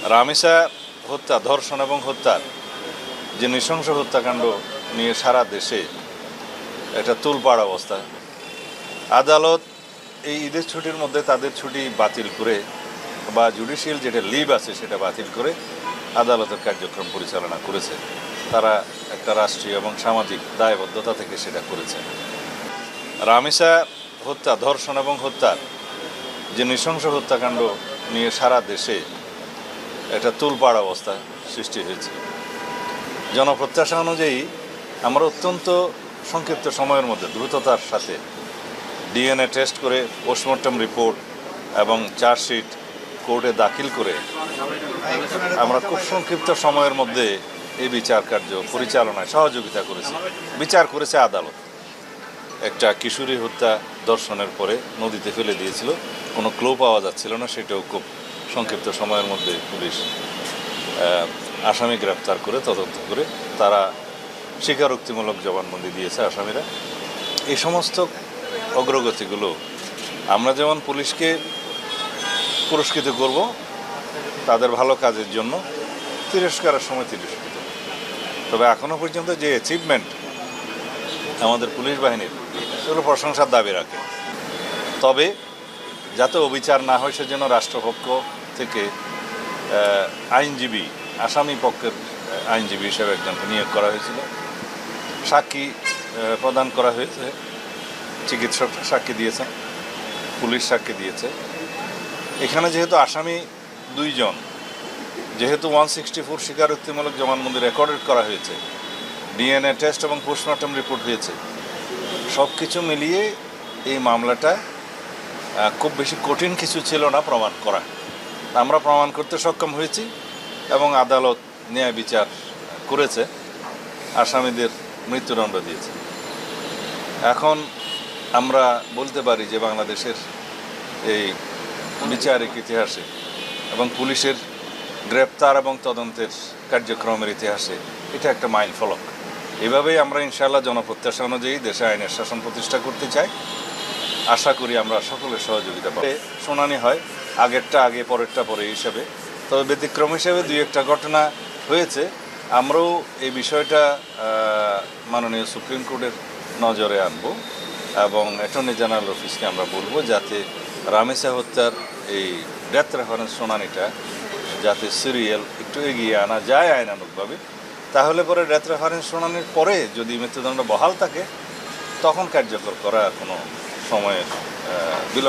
রামিসা হত্যা, ধর্ষণ এবং হত্যার যে নৃশংস হত্যাকাণ্ড নিয়ে সারা দেশে একটা তোলপাড় অবস্থা। আদালত এই ঈদের ছুটির মধ্যে তাদের ছুটি বাতিল করে বা জুডিশিয়াল যেটা লিভ আছে সেটা বাতিল করে আদালতের কার্যক্রম পরিচালনা করেছে। তারা একটা রাষ্ট্রীয় এবং সামাজিক দায়বদ্ধতা থেকে সেটা করেছে। রামিসা হত্যা, ধর্ষণ এবং হত্যার যে নৃশংস হত্যাকাণ্ড নিয়ে সারা দেশে একটা তোলপাড় অবস্থা সৃষ্টি হয়েছে। জনপ্রত্যাশা অনুযায়ী আমরা অত্যন্ত সংক্ষিপ্ত সময়ের মধ্যে দ্রুততার সাথে ডিএনএ টেস্ট করে পোস্টমর্টম রিপোর্ট এবং চার্জশিট কোর্টে দাখিল করে আমরা খুব সংক্ষিপ্ত সময়ের মধ্যে এই বিচার কার্য পরিচালনায় সহযোগিতা করেছি। বিচার করেছে আদালত। একটা কিশোরী হত্যা ধর্ষণের পরে নদীতে ফেলে দিয়েছিল, কোনো ক্লু পাওয়া যাচ্ছিল না, সেটাও খুব সংক্ষিপ্ত সময়ের মধ্যে পুলিশ আসামি গ্রেপ্তার করে তদন্ত করে তারা স্বীকারোক্তিমূলক জবানবন্দি দিয়েছে আসামিরা। এই সমস্ত অগ্রগতিগুলো আমরা যেমন পুলিশকে পুরস্কৃত করব তাদের ভালো কাজের জন্য, তিরস্কারের সময় তিরস্কৃত। তবে এখনও পর্যন্ত যে অ্যাচিভমেন্ট আমাদের পুলিশ বাহিনীর, সেগুলো প্রশংসার দাবি রাখে। তবে যাতে অবিচার না হয় সেজন্য রাষ্ট্রপক্ষ থেকে আইনজীবী, আসামি পক্ষের আইনজীবী হিসেবে একজনকে নিয়োগ করা হয়েছিল। সাক্ষী প্রদান করা হয়েছে, চিকিৎসক সাক্ষী দিয়েছেন, পুলিশ সাক্ষী দিয়েছে। এখানে যেহেতু আসামি দুইজন, যেহেতু 164 স্বীকারোক্তিমূলক জবানবন্দি রেকর্ডেড করা হয়েছে, ডিএনএ টেস্ট এবং পোস্টমর্টম রিপোর্ট হয়েছে, সব কিছু মিলিয়ে এই মামলাটা খুব বেশি কঠিন কিছু ছিল না প্রমাণ করা। আমরা প্রমাণ করতে সক্ষম হয়েছি এবং আদালত ন্যায় বিচার করেছে, আসামিদের মৃত্যুদণ্ড দিয়েছে। এখন আমরা বলতে পারি যে বাংলাদেশের এই বিচারিক ইতিহাসে এবং পুলিশের গ্রেপ্তার এবং তদন্তের কার্যক্রমের ইতিহাসে এটা একটা মাইল ফলক। এভাবেই আমরা ইনশাআল্লাহ জনপ্রত্যাশা অনুযায়ী দেশে আইনের শাসন প্রতিষ্ঠা করতে চাই। আশা করি আমরা সকলের সহযোগিতা পাবো। শুনানি হয়, আগেরটা আগে পরেরটা পরে হিসাবে। তবে ব্যতিক্রম হিসেবে দুই একটা ঘটনা হয়েছে। আমরাও এই বিষয়টা মাননীয় সুপ্রিম কোর্টের নজরে আনব এবং অ্যাটর্নি জেনারেল অফিসকে আমরা বলবো যাতে রামিসা হত্যার এই ডেথ রেফারেন্স শুনানিটা যাতে সিরিয়াল একটু এগিয়ে আনা যায় আইনানুগভাবে। তাহলে পরে ডেথ রেফারেন্স শুনানির পরে যদি মৃত্যুদণ্ড বহাল থাকে তখন কার্যকর করা কোনো সময়ের বিলম্ব